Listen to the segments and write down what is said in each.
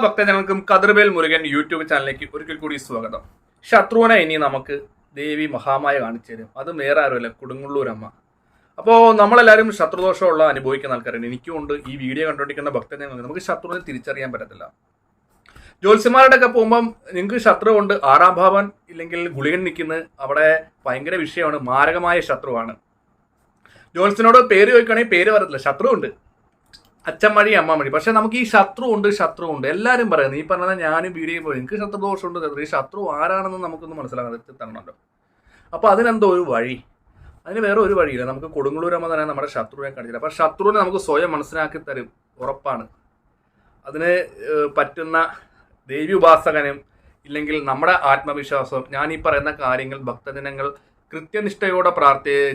ഭക്തജനങ്ങൾക്കും Kathirvel Murugan YouTube ചാനലിലേക്ക് ഒരിക്കൽ കൂടി സ്വാഗതം. ശത്രുവിനെ ഇനി നമുക്ക് ദേവി മഹാമായ കാണിച്ചു തരും. അത് വേറെ ആരുമല്ല, കൊടുങ്ങല്ലൂരമ്മ. അപ്പോൾ നമ്മളെല്ലാവരും ശത്രുദോഷമുള്ള അനുഭവിക്കുന്ന ആൾക്കാരാണ്. എനിക്കും ഉണ്ട്. ഈ വീഡിയോ കണ്ടുകൊണ്ടിരിക്കുന്ന ഭക്തജനങ്ങൾക്ക് നമുക്ക് ശത്രുവിനെ തിരിച്ചറിയാൻ പറ്റത്തില്ല. ജ്യോത്സ്യന്മാരുടെ ഒക്കെ പോകുമ്പം നിങ്ങൾക്ക് ശത്രു ഉണ്ട്, 6-ാം ഭാവൻ ഇല്ലെങ്കിൽ ഗുളികൻ നിൽക്കുന്നത് അവിടെ ഭയങ്കര വിഷയമാണ്, മാരകമായ ശത്രുവാണ്. ജ്യോത്സ്യനോട് പേര് ചോദിക്കുകയാണെങ്കിൽ പേര് പറയത്തില്ല, ശത്രു ഉണ്ട്, അച്ഛൻ മഴി അമ്മ മഴി. പക്ഷെ നമുക്ക് ഈ ശത്രു ഉണ്ട് എല്ലാവരും പറയുന്നത്. ഈ പറഞ്ഞാൽ ഞാനും വീഡിയോ പോയി എനിക്ക് ശത്രുദോഷമുണ്ട്, ഈ ശത്രു ആരാണെന്ന് നമുക്കൊന്ന് മനസ്സിലാക്കാൻ തരണമല്ലോ. അപ്പോൾ അതിനെന്തോ ഒരു വഴി, അതിന് വേറെ ഒരു വഴിയില്ല. നമുക്ക് കൊടുങ്ങല്ലൂരമ്മ തന്നെ നമ്മുടെ ശത്രുവിനെ കാണിച്ചില്ല. അപ്പം ശത്രുവിനെ നമുക്ക് സ്വയം മനസ്സിലാക്കി തരും, ഉറപ്പാണ്. അതിന് പറ്റുന്ന ദേവി ഉപാസകനും ഇല്ലെങ്കിൽ നമ്മുടെ ആത്മവിശ്വാസം, ഞാൻ ഈ പറയുന്ന കാര്യങ്ങൾ ഭക്തജനങ്ങൾ കൃത്യനിഷ്ഠയോടെ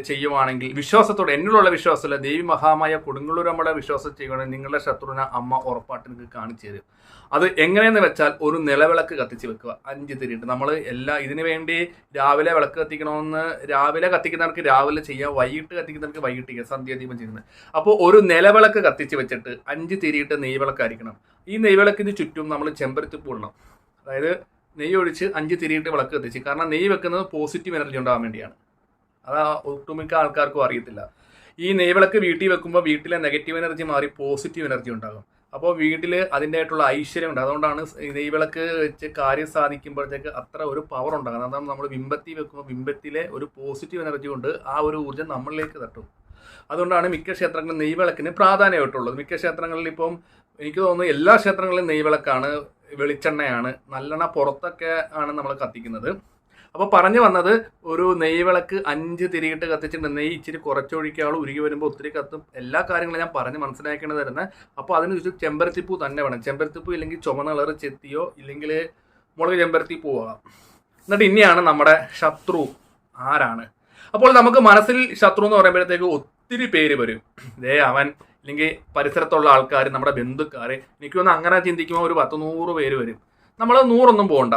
ചെയ്യുവാണെങ്കിൽ, വിശ്വാസത്തോടെ, എന്നിലുള്ള വിശ്വാസമല്ല, ദേവി മഹാമായ കൊടുങ്ങല്ലൂരമ്മയുടെ വിശ്വാസം ചെയ്യുകയാണെങ്കിൽ നിങ്ങളുടെ ശത്രുവിനെ അമ്മ ഉറപ്പായിട്ട് നിങ്ങൾക്ക് കാണിച്ചു തരും. അത് എങ്ങനെയെന്ന് വെച്ചാൽ ഒരു നിലവിളക്ക് കത്തിച്ച് വെക്കുക, 5 തിരിയിട്ട്. നമ്മൾ ഇതിനു വേണ്ടി രാവിലെ വിളക്ക് കത്തിക്കണമെന്ന്, രാവിലെ കത്തിക്കുന്നവർക്ക് രാവിലെ ചെയ്യാം, വൈകിട്ട് കത്തിക്കുന്നവർക്ക് വൈകിട്ട് ചെയ്യാം, സന്ധ്യാദീപം ചെയ്യുന്നത്. അപ്പോൾ ഒരു നിലവിളക്ക് കത്തിച്ച് വെച്ചിട്ട് 5 തിരിയിട്ട് നെയ്വിളക്കായിരിക്കണം. ഈ നെയ്വിളക്കിന് ചുറ്റും നമ്മൾ ചെമ്പരത്തിപ്പൂ ഇടണം. അതായത് നെയ്യ് ഒഴിച്ച് 5 തിരിയിട്ട് വിളക്ക് കത്തിച്ച്. കാരണം നെയ്യ് വെക്കുന്നത് പോസിറ്റീവ് എനർജി ഉണ്ടാകാൻ വേണ്ടിയാണ്. അത് ഒട്ടുമിക്ക ആൾക്കാർക്കും അറിയത്തില്ല. ഈ നെയ്വിളക്ക് വീട്ടിൽ വെക്കുമ്പോൾ വീട്ടിലെ നെഗറ്റീവ് എനർജി മാറി പോസിറ്റീവ് എനർജി ഉണ്ടാകും. അപ്പോൾ വീട്ടിൽ അതിൻ്റെതായിട്ടുള്ള ഐശ്വര്യം ഉണ്ട്. അതുകൊണ്ടാണ് നെയ്വിളക്ക് വെച്ച് കാര്യം സാധിക്കുമ്പോഴത്തേക്ക് അത്ര ഒരു പവർ ഉണ്ടാകുന്നത്. അതാണ് നമ്മൾ വിമ്പത്തി വെക്കുമ്പോൾ വിമ്പത്തിലെ ഒരു പോസിറ്റീവ് എനർജി കൊണ്ട് ആ ഒരു ഊർജ്ജം നമ്മളിലേക്ക് തട്ടും. അതുകൊണ്ടാണ് മിക്ക ക്ഷേത്രങ്ങളിലും നെയ്വിളക്കിന് പ്രാധാന്യമായിട്ടുള്ളത്. മിക്ക ക്ഷേത്രങ്ങളിൽ ഇപ്പം എനിക്ക് തോന്നുന്നു എല്ലാ ക്ഷേത്രങ്ങളിലും നെയ്വിളക്കാണ്, വെളിച്ചെണ്ണയാണ്, നല്ലെണ്ണ പുറത്തൊക്കെ ആണ് നമ്മൾ കത്തിക്കുന്നത്. അപ്പോൾ പറഞ്ഞു വന്നത്, ഒരു നെയ്വിളക്ക് 5 തിരിയിട്ട് കത്തിച്ചിട്ട് നെയ്യ് ഇച്ചിരി കുറച്ചൊഴിക്കാവുള്ളൂ, ഉരുകി വരുമ്പോൾ ഒത്തിരി കത്തും. എല്ലാ കാര്യങ്ങളും ഞാൻ പറഞ്ഞ് മനസ്സിലാക്കേണ്ടത് തരുന്നത്. അപ്പോൾ അതിന് ചുറ്റും ചെമ്പരത്തിപ്പൂ തന്നെ വേണം. ചെമ്പരത്തിപ്പൂ ഇല്ലെങ്കിൽ ചുമന്ന കളർ ചെത്തിയോ ഇല്ലെങ്കിൽ മുളക് ചെമ്പരത്തിപ്പൂ ആകാം. എന്നിട്ട് ഇനിയാണ് നമ്മുടെ ശത്രു ആരാണ്. അപ്പോൾ നമുക്ക് മനസ്സിൽ ശത്രു എന്ന് പറയുമ്പോഴത്തേക്ക് ഒത്തിരി പേര് വരും. അവൻ, അല്ലെങ്കിൽ പരിസരത്തുള്ള ആൾക്കാർ, നമ്മുടെ ബന്ധുക്കാർ. എനിക്കൊന്ന് അങ്ങനെ ചിന്തിക്കുമ്പോൾ ഒരു 10-100 പേര് വരും. നമ്മൾ 100 പോകണ്ട.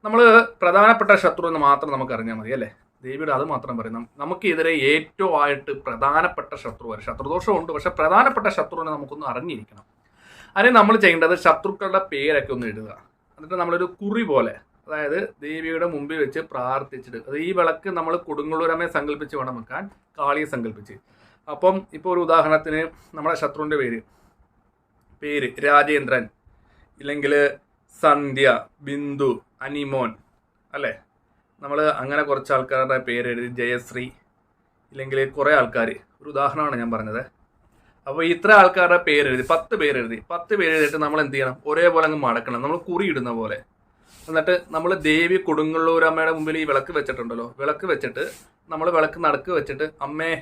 നമ്മൾ പ്രധാനപ്പെട്ട ശത്രു എന്ന് മാത്രം നമുക്ക് അറിഞ്ഞാൽ മതി, അല്ലേ? ദേവിയുടെ അത് മാത്രം പറയും. നമുക്കെതിരെ ഏറ്റവും ആയിട്ട് പ്രധാനപ്പെട്ട ശത്രു വരും. ശത്രുദോഷമുണ്ട്, പക്ഷെ പ്രധാനപ്പെട്ട ശത്രുവിനെ നമുക്കൊന്ന് അറിഞ്ഞിരിക്കണം. അതിന് നമ്മൾ ചെയ്യേണ്ടത് ശത്രുക്കളുടെ പേരൊക്കെ ഒന്ന് ഇടുക. എന്നിട്ട് നമ്മളൊരു കുറി പോലെ, അതായത് ദേവിയുടെ മുമ്പിൽ വെച്ച് പ്രാർത്ഥിച്ചിട്ട്, അത് ഈ വിളക്ക് നമ്മൾ കൊടുങ്ങല്ലൂരമ്മയെ സങ്കല്പിച്ച് വേണം വെക്കാൻ, കാളിയെ സങ്കല്പിച്ച്. അപ്പം ഇപ്പോൾ ഒരു ഉദാഹരണത്തിന് നമ്മുടെ ശത്രുവിൻ്റെ പേര് രാജേന്ദ്രൻ, ഇല്ലെങ്കിൽ സന്ധ്യ, ബിന്ദു, അനിമോൻ, അല്ലേ? നമ്മൾ അങ്ങനെ കുറച്ച് ആൾക്കാരുടെ പേര് എഴുതി, ജയശ്രീ, ഇല്ലെങ്കിൽ കുറേ ആൾക്കാർ, ഒരു ഉദാഹരണമാണ് ഞാൻ പറഞ്ഞത്. അപ്പോൾ ഇത്ര ആൾക്കാരുടെ പേരെഴുതി 10 പേരെഴുതി 10 പേരെഴുതിയിട്ട് നമ്മൾ എന്ത് ചെയ്യണം? ഒരേപോലെ അങ്ങ് മടക്കണം, നമ്മൾ കുറി ഇടുന്ന പോലെ. എന്നിട്ട് നമ്മൾ ദേവി കൊടുങ്ങല്ലൂരമ്മയുടെ മുമ്പിൽ ഈ വിളക്ക് വെച്ചിട്ടുണ്ടല്ലോ, വിളക്ക് വെച്ചിട്ട് നമ്മൾ വിളക്ക് നടുക്ക് വെച്ചിട്ട്, അമ്മേ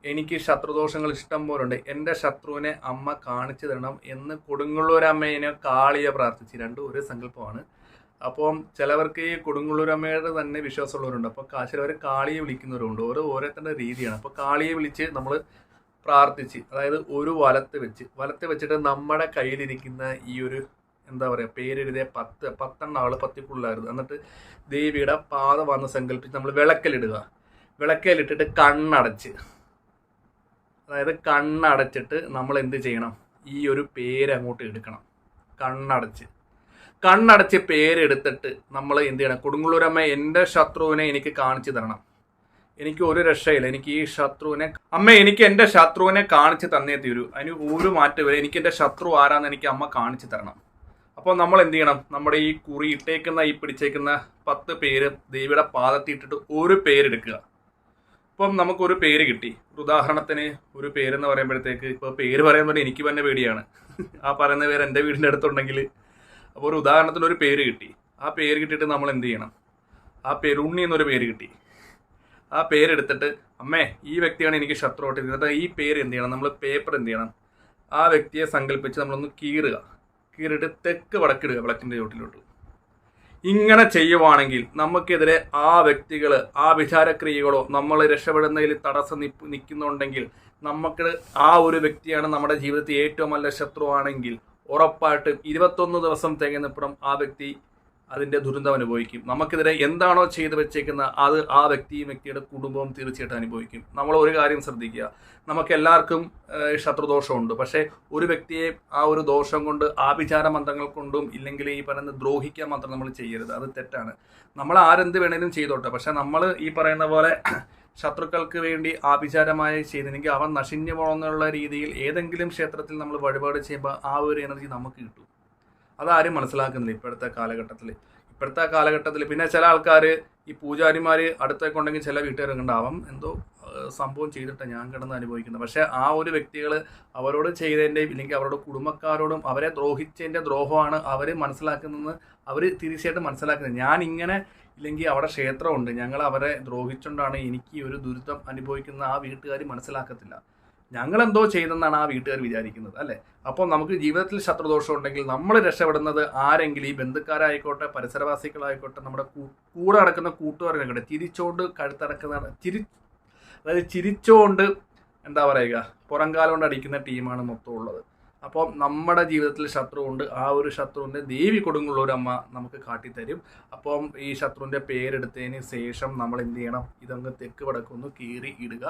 എനിക്ക് ശത്രുദോഷങ്ങൾ ഇഷ്ടം പോലുണ്ട്, എൻ്റെ ശത്രുവിനെ അമ്മ കാണിച്ചു തരണം എന്ന് കൊടുങ്ങല്ലൂരമ്മേനെ കാളിയെ പ്രാർത്ഥിച്ച്. രണ്ടും ഒരേ സങ്കല്പമാണ്. അപ്പം ചിലവർക്ക് ഈ കൊടുങ്ങല്ലൂരമ്മയുടെ തന്നെ വിശ്വാസമുള്ളവരുണ്ട്. അപ്പോൾ ചിലവർ കാളിയെ വിളിക്കുന്നവരുണ്ട്. ഓരോരുത്തരുടെ രീതിയാണ്. അപ്പോൾ കാളിയെ വിളിച്ച് നമ്മൾ പ്രാർത്ഥിച്ച്, അതായത് ഒരു വലത്ത് വെച്ചിട്ട് നമ്മുടെ കയ്യിലിരിക്കുന്ന ഈ ഒരു എന്താ പറയുക, പേരെഴുതിയ 10 ആൾ 10 എന്നിട്ട് ദേവിയുടെ പാദ വന്ന് സങ്കല്പിച്ച് നമ്മൾ വിളക്കലിട്ടിട്ട് കണ്ണടച്ച്, അതായത് കണ്ണടച്ചിട്ട് നമ്മൾ എന്ത് ചെയ്യണം? ഈ ഒരു പേര് അങ്ങോട്ട് എടുക്കണം. കണ്ണടച്ച് പേരെടുത്തിട്ട് നമ്മൾ എന്ത് ചെയ്യണം? കൊടുങ്ങല്ലൂരമ്മ, എൻ്റെ ശത്രുവിനെ എനിക്ക് കാണിച്ചു തരണം, എനിക്ക് ഒരു രക്ഷയില്ല, എനിക്ക് ഈ ശത്രുവിനെ, അമ്മ എനിക്ക് എൻ്റെ ശത്രുവിനെ കാണിച്ചു തന്നേ തീരൂ, അതിന് ഒരു മാറ്റം വരെ, എനിക്ക് എൻ്റെ ശത്രു ആരാന്ന് എനിക്ക് അമ്മ കാണിച്ചു തരണം. അപ്പോൾ നമ്മൾ എന്ത് ചെയ്യണം? നമ്മുടെ ഈ കുറി ഈ പിടിച്ചേക്കുന്ന 10 പേര് ദേവിയുടെ പാദത്തിൽ ഇട്ടിട്ട് ഒരു പേരെടുക്കുക. ഇപ്പം നമുക്കൊരു പേര് കിട്ടി. ഉദാഹരണത്തിന് ഒരു പേരെന്ന് പറയുമ്പോഴത്തേക്ക്, ഇപ്പോൾ പേര് പറയുമ്പോൾ എനിക്ക് തന്നെ പേടിയാണ്. ആ പറയുന്ന പേര് എൻ്റെ വീടിൻ്റെ അടുത്തുണ്ടെങ്കിൽ. അപ്പോൾ ഒരു ഉദാഹരണത്തിന് ഒരു പേര് കിട്ടി. ആ പേര് കിട്ടിയിട്ട് നമ്മൾ എന്ത് ചെയ്യണം? ആ പേര് ഉണ്ണി എന്നൊരു പേര് കിട്ടി. ആ പേരെടുത്തിട്ട്, അമ്മേ ഈ വ്യക്തിയാണ് എനിക്ക് ശത്രുവായിട്ട്. എന്നിട്ട് ഈ പേര് എന്ത് ചെയ്യണം? നമ്മൾ പേപ്പർ എന്ത് ചെയ്യണം? ആ വ്യക്തിയെ സങ്കല്പിച്ച് നമ്മളൊന്ന് കീറിയിട്ട് തെക്ക് വടക്കിടുക വിളക്കിൻ്റെ ചോട്ടിലോട്ട്. ഇങ്ങനെ ചെയ്യുവാണെങ്കിൽ നമുക്കെതിരെ ആ വ്യക്തികൾ, ആ വിചാരക്രിയകളോ നമ്മൾ രക്ഷപ്പെടുന്നതിൽ തടസ്സം നിൽക്കുന്നുണ്ടെങ്കിൽ, നമുക്ക് ആ ഒരു വ്യക്തിയാണ് നമ്മുടെ ജീവിതത്തിൽ ഏറ്റവും നല്ല ശത്രുവാണെങ്കിൽ ഉറപ്പായിട്ടും 21 ദിവസം തികഞ്ഞപ്പുറം ആ വ്യക്തി അതിൻ്റെ ദുരന്തം അനുഭവിക്കും. നമുക്കെതിരെ എന്താണോ ചെയ്ത് വെച്ചേക്കുന്നത് അത് ആ വ്യക്തിയുടെ കുടുംബവും തീർച്ചയായിട്ടും അനുഭവിക്കും. നമ്മൾ ഒരു കാര്യം ശ്രദ്ധിക്കുക, നമുക്ക് എല്ലാവർക്കും ശത്രുദോഷമുണ്ട്. പക്ഷേ ഒരു വ്യക്തിയെ ആ ഒരു ദോഷം കൊണ്ട് ആഭിചാര മന്ത്രങ്ങൾ കൊണ്ടും ഇല്ലെങ്കിൽ ഈ പറയുന്ന ദ്രോഹിക്കാൻ മാത്രം നമ്മൾ ചെയ്യരുത്. അത് തെറ്റാണ്. നമ്മൾ ആരെന്ത് വേണേലും ചെയ്തോട്ടെ, പക്ഷെ നമ്മൾ ഈ പറയുന്ന പോലെ ശത്രുക്കൾക്ക് വേണ്ടി ആഭിചാരമായി ചെയ്തില്ലെങ്കിൽ അവൻ നശിഞ്ഞു പോകണമെന്നുള്ള രീതിയിൽ ഏതെങ്കിലും ക്ഷേത്രത്തിൽ നമ്മൾ വഴിപാട് ചെയ്യുമ്പോൾ ആ ഒരു എനർജി നമുക്ക് കിട്ടും. അതാരും മനസ്സിലാക്കുന്നില്ല ഇപ്പോഴത്തെ കാലഘട്ടത്തിൽ. പിന്നെ ചില ആൾക്കാർ ഈ പൂജാരിമാർ അടുത്തൊക്കെ ഉണ്ടെങ്കിൽ ചില വീട്ടുകാരുണ്ടാവും എന്തോ സംഭവം ചെയ്തിട്ട് ഞാൻ കിടന്ന് അനുഭവിക്കുന്നത്. പക്ഷേ ആ ഒരു വ്യക്തികൾ അവരോട് ചെയ്തതിൻ്റെയും ഇല്ലെങ്കിൽ അവരുടെ കുടുംബക്കാരോടും അവരെ ദ്രോഹിച്ചതിൻ്റെ ദ്രോഹമാണ് അവർ മനസ്സിലാക്കുന്നതെന്ന് അവർ തീർച്ചയായിട്ടും മനസ്സിലാക്കുന്നത്. ഞാൻ ഇങ്ങനെ ഇല്ലെങ്കിൽ അവിടെ ക്ഷേത്രമുണ്ട്, ഞങ്ങൾ അവരെ ദ്രോഹിച്ചുകൊണ്ടാണ് എനിക്ക് ഈ ഒരു ദുരിതം അനുഭവിക്കുന്ന ആ വീട്ടുകാർ മനസ്സിലാക്കത്തില്ല. ഞങ്ങളെന്തോ ചെയ്തെന്നാണ് ആ വീട്ടുകാർ വിചാരിക്കുന്നത്, അല്ലേ? അപ്പോൾ നമുക്ക് ജീവിതത്തിൽ ശത്രുദോഷം ഉണ്ടെങ്കിൽ നമ്മൾ രക്ഷപ്പെടുന്നത് ആരെങ്കിലും, ഈ ബന്ധുക്കാരായിക്കോട്ടെ, പരിസരവാസികളായിക്കോട്ടെ, നമ്മുടെ കൂടെ നടക്കുന്ന കൂട്ടുകാരനായിക്കോട്ടെ, ചിരിച്ചോണ്ട് ചിരിച്ചോണ്ട് എന്താ പറയുക, പുറംകാലം കൊണ്ട് അടിക്കുന്ന ടീമാണ് മൊത്തം ഉള്ളത്. അപ്പം നമ്മുടെ ജീവിതത്തിൽ ശത്രുവുണ്ട്. ആ ഒരു ശത്രുവിൻ്റെ ദേവി കൊടുങ്ങല്ലൂരമ്മ നമുക്ക് കാട്ടിത്തരും. അപ്പം ഈ ശത്രുവിൻ്റെ പേരെടുത്തതിന് ശേഷം നമ്മൾ എന്ത് ചെയ്യണം, ഇതങ്ങ് തെക്ക് വടക്കൊന്ന് കീറി ഇടുക.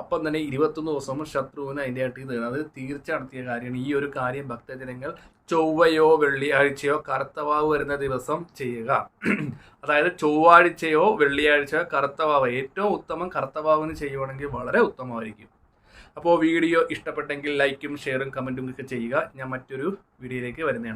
അപ്പം തന്നെ 21 ദിവസം ശത്രുവിന് അതിൻ്റെ ആയിട്ട് ഇത് അത് തീർച്ച നടത്തിയ കാര്യമാണ്. ഈ ഒരു കാര്യം ഭക്തജനങ്ങൾ ചൊവ്വയോ വെള്ളിയാഴ്ചയോ കറുത്തവാവ് വരുന്ന ദിവസം ചെയ്യുക. അതായത് ചൊവ്വാഴ്ചയോ വെള്ളിയാഴ്ചയോ കറുത്തവാവ്, ഏറ്റവും ഉത്തമം കറുത്തവാവിന് ചെയ്യുവാണെങ്കിൽ വളരെ ഉത്തമമായിരിക്കും. അപ്പോൾ വീഡിയോ ഇഷ്ടപ്പെട്ടെങ്കിൽ ലൈക്കും ഷെയറും കമൻറ്റും ഒക്കെ ചെയ്യുക. ഞാൻ മറ്റൊരു വീഡിയോയിലേക്ക് വരുന്നതാണ്.